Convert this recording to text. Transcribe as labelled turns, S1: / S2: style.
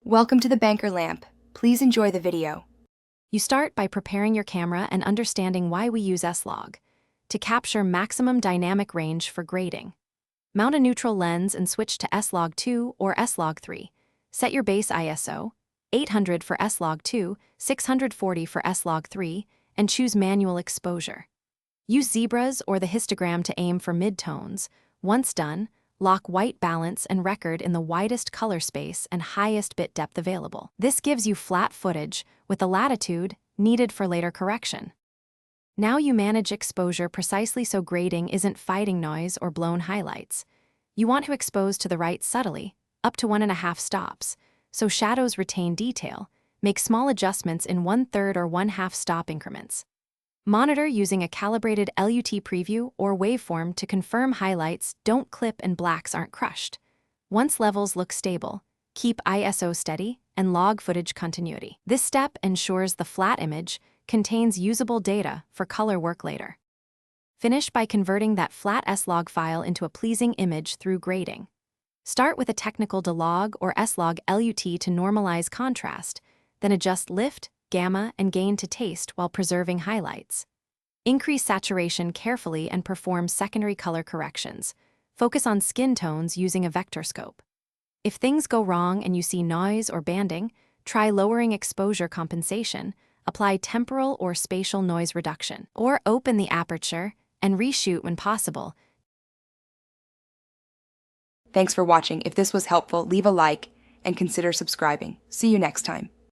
S1: Welcome to the Banker Lamp. Please enjoy the video.
S2: You start by preparing your camera and understanding why we use S-Log, to capture maximum dynamic range for grading. Mount a neutral lens and switch to S-Log 2 or S-Log 3. Set your base ISO, 800 for S-Log 2, 640 for S-Log 3, and choose manual exposure. Use zebras or the histogram to aim for midtones. Once done, lock white balance and record in the widest color space and highest bit depth available. This gives you flat footage with the latitude needed for later correction. Now you manage exposure precisely so grading isn't fighting noise or blown highlights. You want to expose to the right subtly, up to 1.5 stops, so shadows retain detail. Make small adjustments in 1/3 or 1/2 stop increments. Monitor using a calibrated LUT preview or waveform to confirm highlights don't clip and blacks aren't crushed. Once levels look stable, keep ISO steady and log footage continuity. This step ensures the flat image contains usable data for color work later. Finish by converting that flat S-Log file into a pleasing image through grading. Start with a technical DLOG or S-Log LUT to normalize contrast, then adjust lift, gamma, and gain to taste while preserving highlights. Increase saturation carefully and perform secondary color corrections. Focus on skin tones using a vector scope. If things go wrong and you see noise or banding, try lowering exposure compensation, apply temporal or spatial noise reduction, or open the aperture and reshoot when possible.
S1: Thanks for watching. If this was helpful, leave a like and consider subscribing. See you next time.